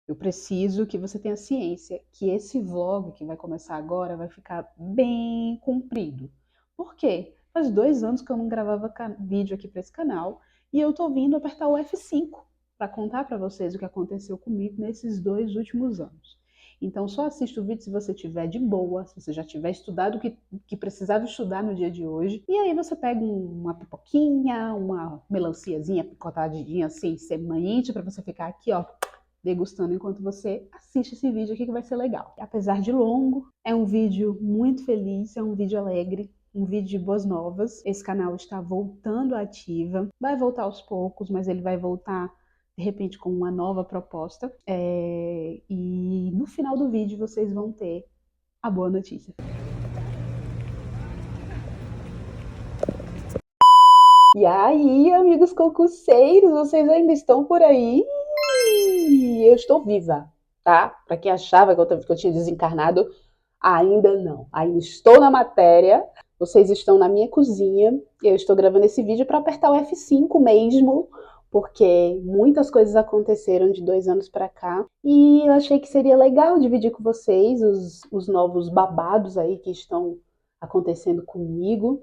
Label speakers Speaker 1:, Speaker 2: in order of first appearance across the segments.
Speaker 1: Eu preciso que você tenha ciência que esse vlog que vai começar agora vai ficar bem comprido. Por quê? Faz 2 anos que eu não gravava vídeo aqui para esse canal e eu tô vindo apertar o F5 para contar para vocês o que aconteceu comigo nesses 2 últimos anos. Então só assista o vídeo se você tiver de boa, se você já tiver estudado o que precisava estudar no dia de hoje. E aí você pega uma pipoquinha, uma melanciazinha picotadinha assim, semanite, para você ficar aqui, ó, degustando enquanto você assiste esse vídeo aqui que vai ser legal. Apesar de longo, é um vídeo muito feliz, é um vídeo alegre, um vídeo de boas novas. Esse canal está voltando à ativa, vai voltar aos poucos, mas ele vai voltar de repente com uma nova proposta. E no final do vídeo vocês vão ter a boa notícia. E aí, amigos concurseiros, vocês ainda estão por aí? Eu estou viva, tá? Para quem achava que eu tinha desencarnado, ainda não. Ainda estou na matéria. Vocês estão na minha cozinha. Eu estou gravando esse vídeo para apertar o F5 mesmo, porque muitas coisas aconteceram de 2 anos para cá. E eu achei que seria legal dividir com vocês os novos babados aí que estão acontecendo comigo.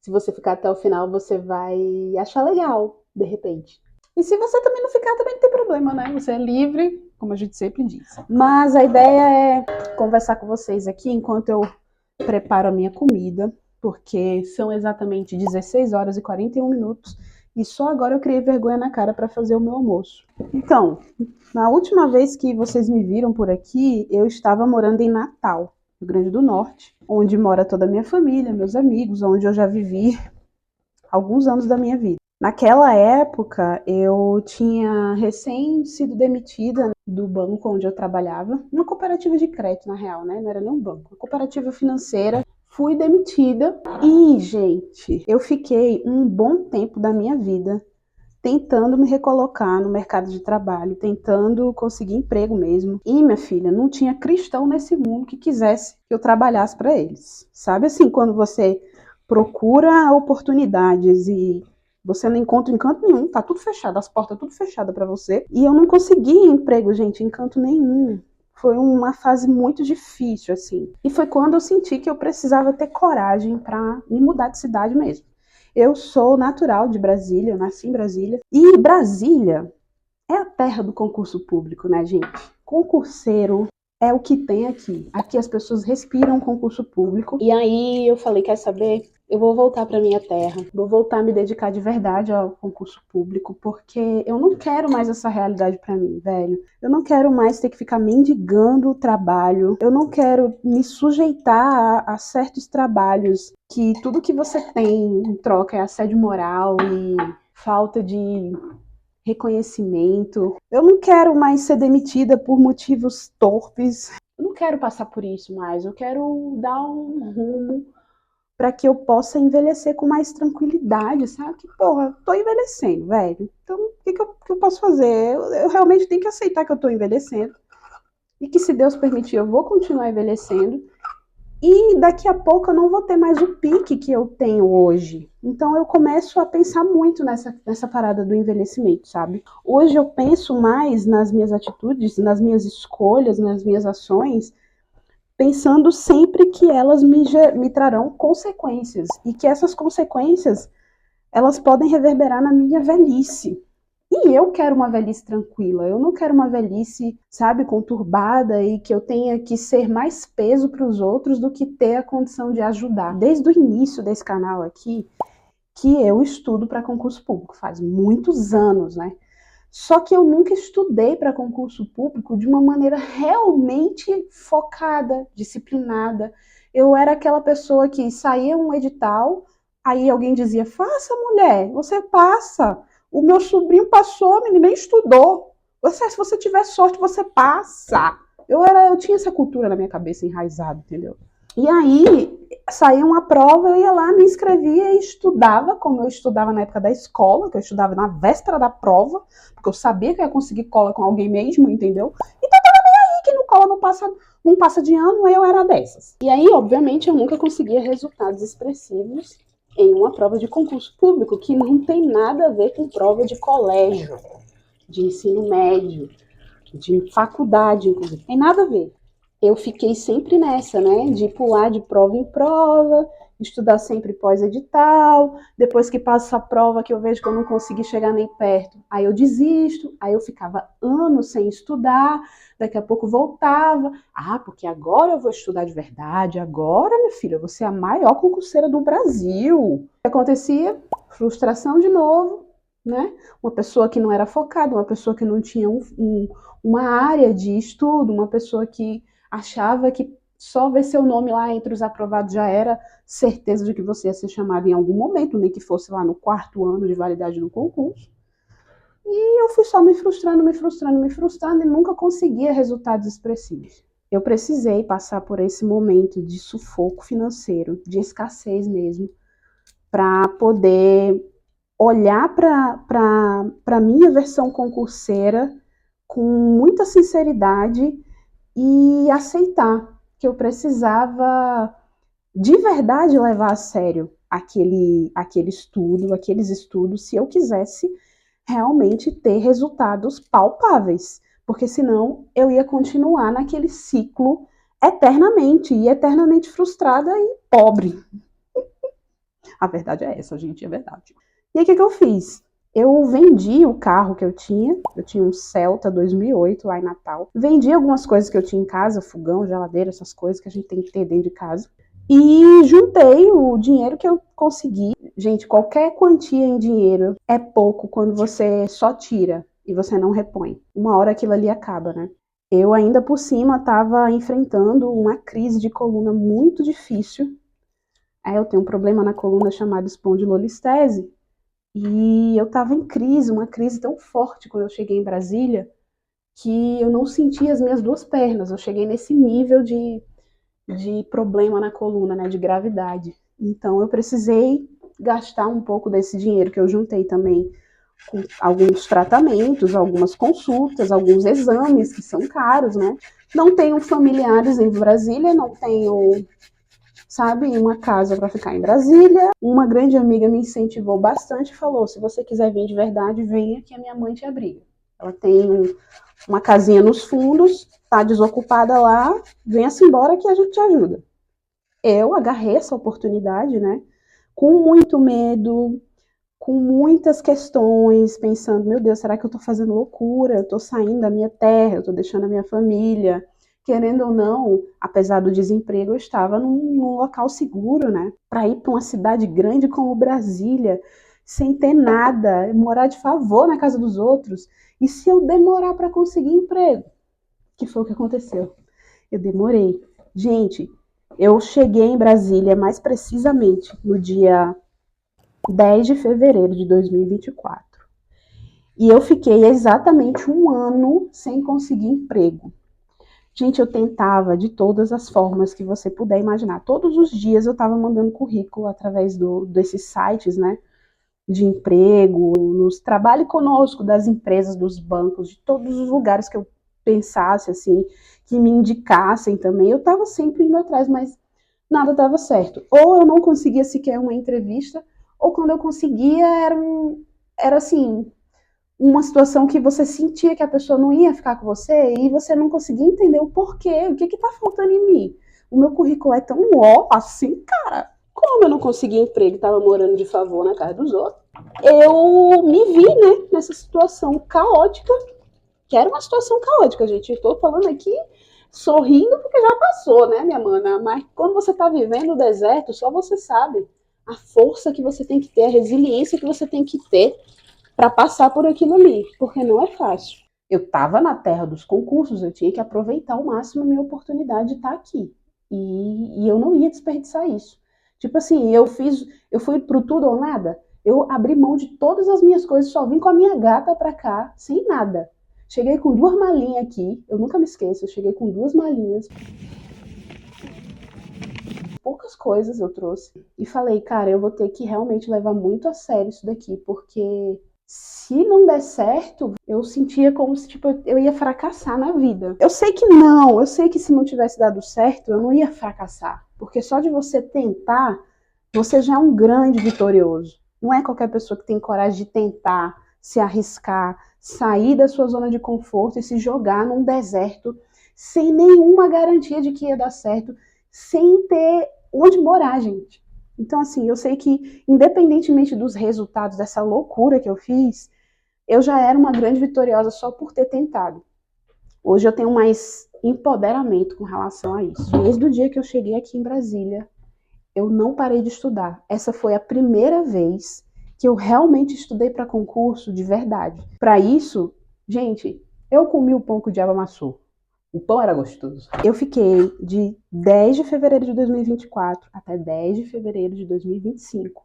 Speaker 1: Se você ficar até o final, você vai achar legal, de repente. E se você também não ficar, também não tem problema, né? Você é livre, como a gente sempre diz. Mas a ideia é conversar com vocês aqui enquanto eu preparo a minha comida, porque são exatamente 16 horas e 41 minutos e só agora eu criei vergonha na cara para fazer o meu almoço. Então, na última vez que vocês me viram por aqui, eu estava morando em Natal, Rio Grande do Norte, onde mora toda a minha família, meus amigos, onde eu já vivi alguns anos da minha vida. Naquela época, eu tinha recém sido demitida do banco onde eu trabalhava, uma cooperativa de crédito, na real, né? Não era nem um banco, uma cooperativa financeira. Fui demitida e, gente, eu fiquei um bom tempo da minha vida tentando me recolocar no mercado de trabalho, tentando conseguir emprego mesmo. E, minha filha, não tinha cristão nesse mundo que quisesse que eu trabalhasse para eles. Sabe assim, quando você procura oportunidades e você não encontra em canto nenhum, tá tudo fechado, as portas tudo fechadas para você. E eu não consegui emprego, gente, em canto nenhum. Foi uma fase muito difícil, assim. E foi quando eu senti que eu precisava ter coragem para me mudar de cidade mesmo. Eu sou natural de Brasília, eu nasci em Brasília. E Brasília é a terra do concurso público, né, gente? Concurseiro é o que tem aqui. Aqui as pessoas respiram concurso público. E aí eu falei, quer saber? Eu vou voltar para minha terra. Vou voltar a me dedicar de verdade ao concurso público, porque eu não quero mais essa realidade para mim, velho. Eu não quero mais ter que ficar mendigando o trabalho. Eu não quero me sujeitar a certos trabalhos que tudo que você tem em troca é assédio moral e falta de reconhecimento. Eu não quero mais ser demitida por motivos torpes. Eu não quero passar por isso mais. Eu quero dar um rumo para que eu possa envelhecer com mais tranquilidade, sabe? Que, porra, tô envelhecendo, velho. Então, o que eu posso fazer? Eu realmente tenho que aceitar que eu tô envelhecendo. E que, se Deus permitir, eu vou continuar envelhecendo. E daqui a pouco eu não vou ter mais o pique que eu tenho hoje. Então eu começo a pensar muito nessa parada do envelhecimento, sabe? Hoje eu penso mais nas minhas atitudes, nas minhas escolhas, nas minhas ações, pensando sempre que elas me trarão consequências. E que essas consequências, elas podem reverberar na minha velhice. E eu quero uma velhice tranquila, eu não quero uma velhice, sabe, conturbada e que eu tenha que ser mais peso para os outros do que ter a condição de ajudar. Desde o início desse canal aqui, que eu estudo para concurso público, faz muitos anos, né? Só que eu nunca estudei para concurso público de uma maneira realmente focada, disciplinada. Eu era aquela pessoa que saía um edital, aí alguém dizia, faça, mulher, você passa. O meu sobrinho passou, menino, nem estudou. Se você tiver sorte, você passa. Eu tinha essa cultura na minha cabeça enraizada, entendeu? E aí, saía uma prova, eu ia lá, me inscrevia e estudava, como eu estudava na época da escola, que eu estudava na véspera da prova, porque eu sabia que eu ia conseguir cola com alguém mesmo, entendeu? Então tava nem aí, que no cola não passa de ano, eu era dessas. E aí, obviamente, eu nunca conseguia resultados expressivos em uma prova de concurso público, que não tem nada a ver com prova de colégio, de ensino médio. de faculdade, inclusive. Tem nada a ver. Eu fiquei sempre nessa, né, de pular de prova em prova, estudar sempre pós-edital, depois que passo a prova que eu vejo que eu não consegui chegar nem perto, aí eu desisto, aí eu ficava anos sem estudar, daqui a pouco voltava, porque agora eu vou estudar de verdade, agora, minha filha, eu vou ser a maior concurseira do Brasil. O que acontecia? Frustração de novo, né? Uma pessoa que não era focada, uma pessoa que não tinha uma área de estudo, uma pessoa que achava que só ver seu nome lá entre os aprovados já era certeza de que você ia ser chamado em algum momento, nem que fosse lá no 4º ano de validade do concurso. E eu fui só me frustrando e nunca conseguia resultados expressivos. Eu precisei passar por esse momento de sufoco financeiro, de escassez mesmo, para poder olhar para a minha versão concurseira com muita sinceridade e aceitar que eu precisava de verdade levar a sério aqueles estudos, se eu quisesse realmente ter resultados palpáveis, porque senão eu ia continuar naquele ciclo eternamente frustrada e pobre. A verdade é essa, gente, é verdade. E aí, o que eu fiz? Eu vendi o carro que eu tinha um Celta 2008 lá em Natal. Vendi algumas coisas que eu tinha em casa, fogão, geladeira, essas coisas que a gente tem que ter dentro de casa. E juntei o dinheiro que eu consegui. Gente, qualquer quantia em dinheiro é pouco quando você só tira e você não repõe. Uma hora aquilo ali acaba, né? Eu ainda por cima estava enfrentando uma crise de coluna muito difícil. Eu tenho um problema na coluna chamado espondilolistese. E eu estava em crise, uma crise tão forte quando eu cheguei em Brasília, que eu não sentia as minhas 2 pernas. Eu cheguei nesse nível de problema na coluna, né, de gravidade. Então eu precisei gastar um pouco desse dinheiro que eu juntei também com alguns tratamentos, algumas consultas, alguns exames que são caros, né? Não tenho familiares em Brasília, não tenho, sabe, uma casa para ficar em Brasília. Uma grande amiga me incentivou bastante e falou: se você quiser vir de verdade, venha que a minha mãe te abriga. Ela tem uma casinha nos fundos, tá desocupada lá, venha-se embora que a gente te ajuda. Eu agarrei essa oportunidade, né, com muito medo, com muitas questões, pensando, meu Deus, será que eu tô fazendo loucura? Eu tô saindo da minha terra, eu tô deixando a minha família. Querendo ou não, apesar do desemprego, eu estava num local seguro, né? Para ir para uma cidade grande como Brasília, sem ter nada, morar de favor na casa dos outros. E se eu demorar para conseguir emprego? Que foi o que aconteceu. Eu demorei. Gente, eu cheguei em Brasília mais precisamente no dia 10 de fevereiro de 2024. E eu fiquei exatamente 1 ano sem conseguir emprego. Gente, eu tentava de todas as formas que você puder imaginar. Todos os dias eu estava mandando currículo através desses sites, né, de emprego, nos Trabalhe Conosco das empresas, dos bancos, de todos os lugares que eu pensasse, assim, que me indicassem também. Eu estava sempre indo atrás, mas nada dava certo. Ou eu não conseguia sequer uma entrevista, ou quando eu conseguia era assim, uma situação que você sentia que a pessoa não ia ficar com você e você não conseguia entender o porquê, o que tá faltando em mim. O meu currículo é tão assim, cara. Como eu não conseguia emprego e estava morando de favor na casa dos outros, eu me vi, né, nessa situação caótica, que era uma situação caótica, gente. Estou falando aqui sorrindo porque já passou, né, minha mana? Mas quando você está vivendo o deserto, só você sabe a força que você tem que ter, a resiliência que você tem que ter para passar por aquilo ali, porque não é fácil. Eu estava na terra dos concursos, eu tinha que aproveitar ao máximo a minha oportunidade de estar aqui. E eu não ia desperdiçar isso. Tipo assim, eu fui pro tudo ou nada, eu abri mão de todas as minhas coisas, só vim com a minha gata pra cá, sem nada. Cheguei com 2 malinhas aqui, eu nunca me esqueço, eu cheguei com 2 malinhas. Poucas coisas eu trouxe. E falei, cara, eu vou ter que realmente levar muito a sério isso daqui, porque se não der certo, eu sentia como se tipo, eu ia fracassar na vida. Eu sei que se não tivesse dado certo, eu não ia fracassar. Porque só de você tentar, você já é um grande vitorioso. Não é qualquer pessoa que tem coragem de tentar, se arriscar, sair da sua zona de conforto e se jogar num deserto sem nenhuma garantia de que ia dar certo, sem ter onde morar, gente. Então, assim, eu sei que, independentemente dos resultados dessa loucura que eu fiz, eu já era uma grande vitoriosa só por ter tentado. Hoje eu tenho mais empoderamento com relação a isso. Desde o dia que eu cheguei aqui em Brasília, eu não parei de estudar. Essa foi a primeira vez que eu realmente estudei para concurso de verdade. Para isso, gente, eu comi o pão que o diabo amassou. O pão era gostoso. Eu fiquei de 10 de fevereiro de 2024 até 10 de fevereiro de 2025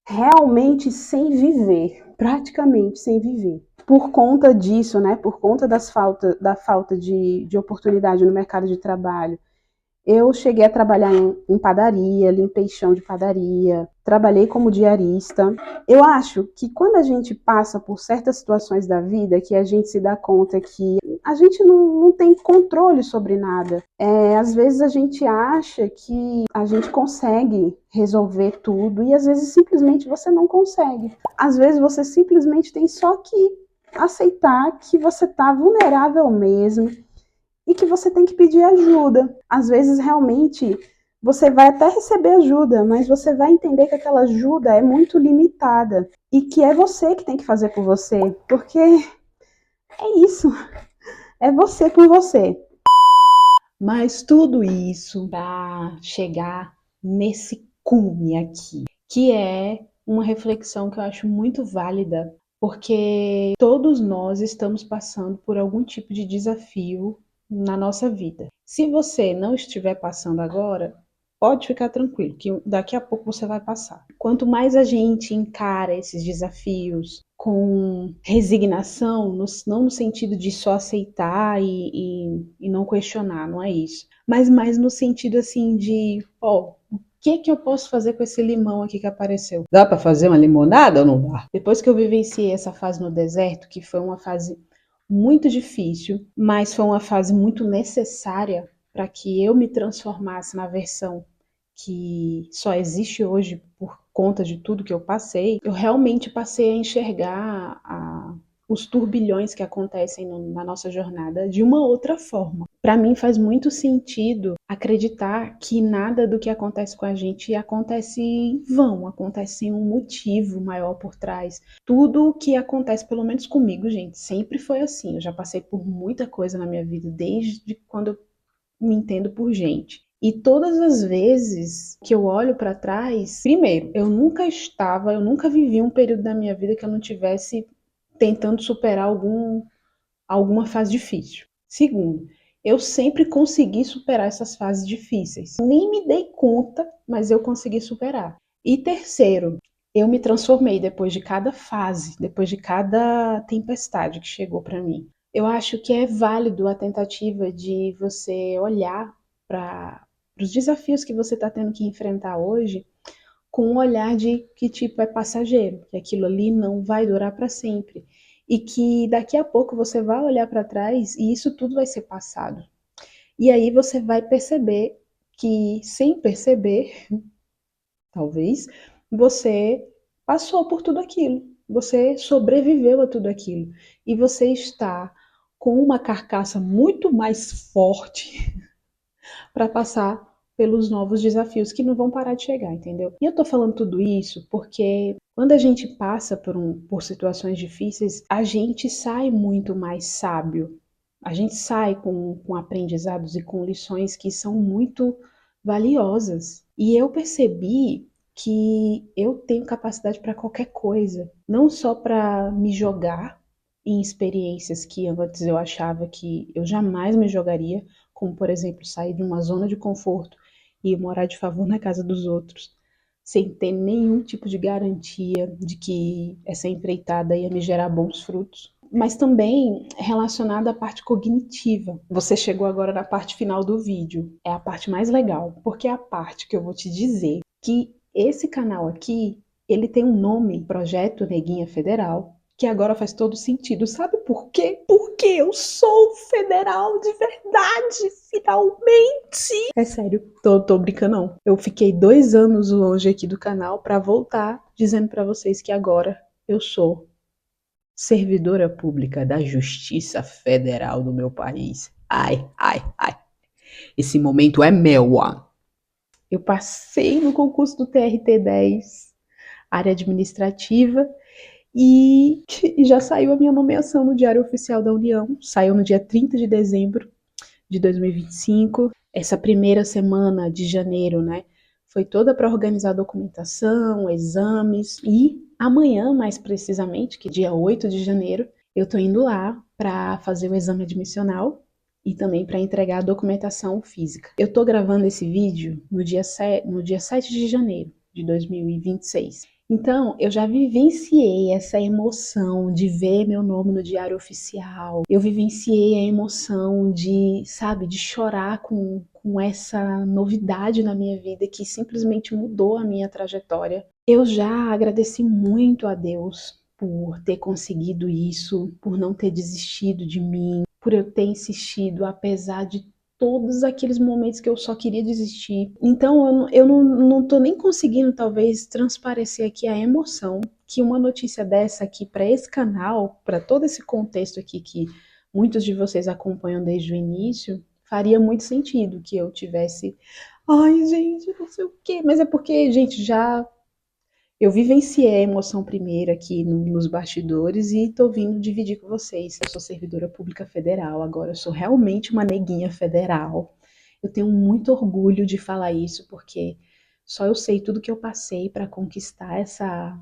Speaker 1: realmente sem viver, praticamente sem viver. Por conta disso, né, por conta da falta de oportunidade no mercado de trabalho, eu cheguei a trabalhar em padaria, limpei chão de padaria, trabalhei como diarista. Eu acho que quando a gente passa por certas situações da vida, que a gente se dá conta que a gente não tem controle sobre nada. Às vezes a gente acha que a gente consegue resolver tudo e às vezes simplesmente você não consegue. Às vezes você simplesmente tem só que aceitar que você está vulnerável mesmo, e que você tem que pedir ajuda. Às vezes, realmente, você vai até receber ajuda, mas você vai entender que aquela ajuda é muito limitada e que é você que tem que fazer por você, porque é isso, é você por você. Mas tudo isso para chegar nesse cume aqui, que é uma reflexão que eu acho muito válida, porque todos nós estamos passando por algum tipo de desafio na nossa vida. Se você não estiver passando agora, pode ficar tranquilo, que daqui a pouco você vai passar. Quanto mais a gente encara esses desafios com resignação, não no sentido de só aceitar e não questionar, não é isso. Mas mais no sentido assim de, o que eu posso fazer com esse limão aqui que apareceu? Dá para fazer uma limonada ou não dá? Depois que eu vivenciei essa fase no deserto, que foi uma fase muito difícil, mas foi uma fase muito necessária para que eu me transformasse na versão que só existe hoje por conta de tudo que eu passei, eu realmente passei a enxergar os turbilhões que acontecem na nossa jornada de uma outra forma. Para mim faz muito sentido acreditar que nada do que acontece com a gente acontece em vão, acontece sem um motivo maior por trás. Tudo o que acontece, pelo menos comigo, gente, sempre foi assim. Eu já passei por muita coisa na minha vida desde quando eu me entendo por gente. E todas as vezes que eu olho para trás, primeiro, eu nunca vivi um período da minha vida que eu não tivesse tentando superar alguma fase difícil. Segundo, eu sempre consegui superar essas fases difíceis. Nem me dei conta, mas eu consegui superar. E terceiro, eu me transformei depois de cada fase, depois de cada tempestade que chegou para mim. Eu acho que é válido a tentativa de você olhar para os desafios que você está tendo que enfrentar hoje com um olhar de que tipo é passageiro, que aquilo ali não vai durar para sempre e que daqui a pouco você vai olhar para trás e isso tudo vai ser passado. E aí você vai perceber que, sem perceber, talvez, você passou por tudo aquilo, você sobreviveu a tudo aquilo e você está com uma carcaça muito mais forte para passar pelos novos desafios que não vão parar de chegar, entendeu? E eu tô falando tudo isso porque quando a gente passa por situações difíceis, a gente sai muito mais sábio. A gente sai com aprendizados e com lições que são muito valiosas. E eu percebi que eu tenho capacidade para qualquer coisa, não só para me jogar em experiências que antes eu achava que eu jamais me jogaria, como por exemplo sair de uma zona de conforto e morar de favor na casa dos outros, sem ter nenhum tipo de garantia de que essa empreitada ia me gerar bons frutos, mas também relacionada à parte cognitiva. Você chegou agora na parte final do vídeo, é a parte mais legal, porque é a parte que eu vou te dizer que esse canal aqui, ele tem um nome, Projeto Neguinha Federal, que agora faz todo sentido. Sabe por quê? Porque eu sou federal de verdade, finalmente! É sério, tô brincando não. Eu fiquei 2 anos longe aqui do canal pra voltar dizendo pra vocês que agora eu sou servidora pública da Justiça Federal do meu país. Ai, ai, ai. Esse momento é meu, ó. Eu passei no concurso do TRT-10, área administrativa, e já saiu a minha nomeação no Diário Oficial da União. Saiu no dia 30 de dezembro de 2025. Essa primeira semana de janeiro, né, foi toda para organizar documentação, exames, e amanhã, mais precisamente, que é dia 8 de janeiro, eu tô indo lá para fazer o exame admissional e também para entregar a documentação física. Eu tô gravando esse vídeo no dia 7 de janeiro de 2026. Então, eu já vivenciei essa emoção de ver meu nome no Diário Oficial. Eu vivenciei a emoção de, sabe, de chorar com essa novidade na minha vida que simplesmente mudou a minha trajetória. Eu já agradeci muito a Deus por ter conseguido isso, por não ter desistido de mim, por eu ter insistido apesar de todos aqueles momentos que eu só queria desistir. Então eu não tô nem conseguindo talvez transparecer aqui a emoção que uma notícia dessa aqui para esse canal, para todo esse contexto aqui que muitos de vocês acompanham desde o início, faria muito sentido que eu tivesse, ai gente, não sei o quê, mas é porque, gente, já eu vivenciei a emoção primeiro aqui nos bastidores e tô vindo dividir com vocês. Eu sou servidora pública federal, agora eu sou realmente uma neguinha federal. Eu tenho muito orgulho de falar isso, porque só eu sei tudo que eu passei para conquistar essa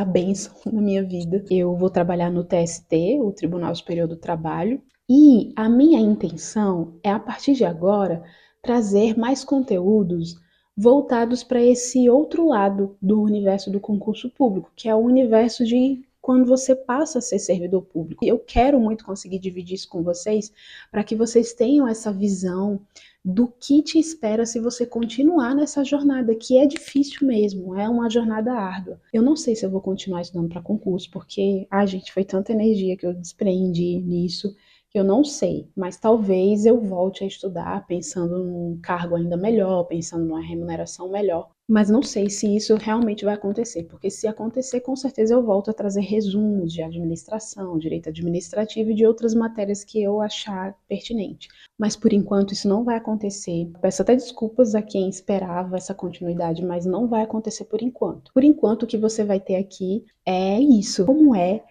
Speaker 1: bênção na minha vida. Eu vou trabalhar no TST, o Tribunal Superior do Trabalho, e a minha intenção é, a partir de agora, trazer mais conteúdos voltados para esse outro lado do universo do concurso público, que é o universo de quando você passa a ser servidor público. Eu quero muito conseguir dividir isso com vocês, para que vocês tenham essa visão do que te espera se você continuar nessa jornada, que é difícil mesmo, é uma jornada árdua. Eu não sei se eu vou continuar estudando para concurso, porque, gente, foi tanta energia que eu desprendi nisso, que eu não sei, mas talvez eu volte a estudar pensando num cargo ainda melhor, pensando numa remuneração melhor. Mas não sei se isso realmente vai acontecer, porque se acontecer, com certeza eu volto a trazer resumos de administração, direito administrativo e de outras matérias que eu achar pertinente. Mas por enquanto isso não vai acontecer. Peço até desculpas a quem esperava essa continuidade, mas não vai acontecer por enquanto. Por enquanto, o que você vai ter aqui é isso. Como é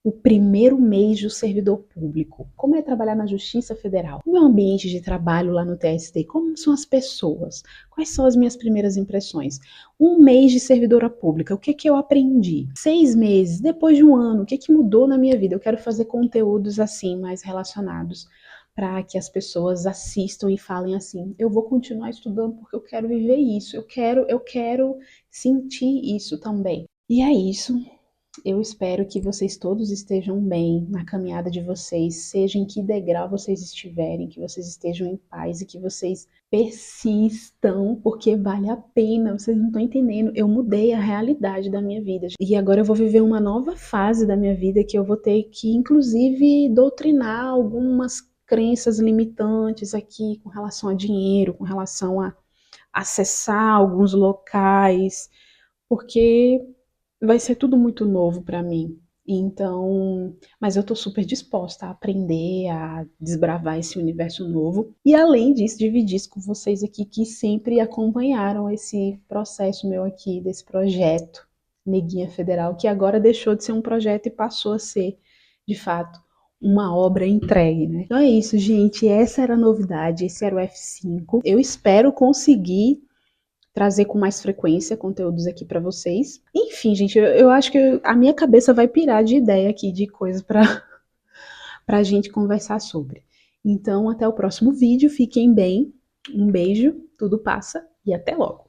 Speaker 1: o primeiro mês do servidor público? Como é trabalhar na Justiça Federal? Como é o ambiente de trabalho lá no TST? Como são as pessoas? Quais são as minhas primeiras impressões? Um mês de servidora pública, o que que eu aprendi? 6 meses, depois de um ano, o que que mudou na minha vida? Eu quero fazer conteúdos assim, mais relacionados, para que as pessoas assistam e falem assim: eu vou continuar estudando porque eu quero viver isso, eu quero sentir isso também. E é isso. Eu espero que vocês todos estejam bem na caminhada de vocês, seja em que degrau vocês estiverem, que vocês estejam em paz e que vocês persistam, porque vale a pena. Vocês não estão entendendo. Eu mudei a realidade da minha vida e agora eu vou viver uma nova fase da minha vida que eu vou ter que, inclusive, doutrinar algumas crenças limitantes aqui com relação a dinheiro, com relação a acessar alguns locais, porque vai ser tudo muito novo para mim. Então, mas eu tô super disposta a aprender, a desbravar esse universo novo. E além disso, dividir isso com vocês aqui que sempre acompanharam esse processo meu aqui, desse projeto Neguinha Federal, que agora deixou de ser um projeto e passou a ser, de fato, uma obra entregue, né? Então é isso, gente. Essa era a novidade, esse era o F5. Eu espero conseguir trazer com mais frequência conteúdos aqui para vocês. Enfim, gente, eu acho que a minha cabeça vai pirar de ideia aqui, de coisa para a gente conversar sobre. Então, até o próximo vídeo. Fiquem bem. Um beijo, tudo passa e até logo.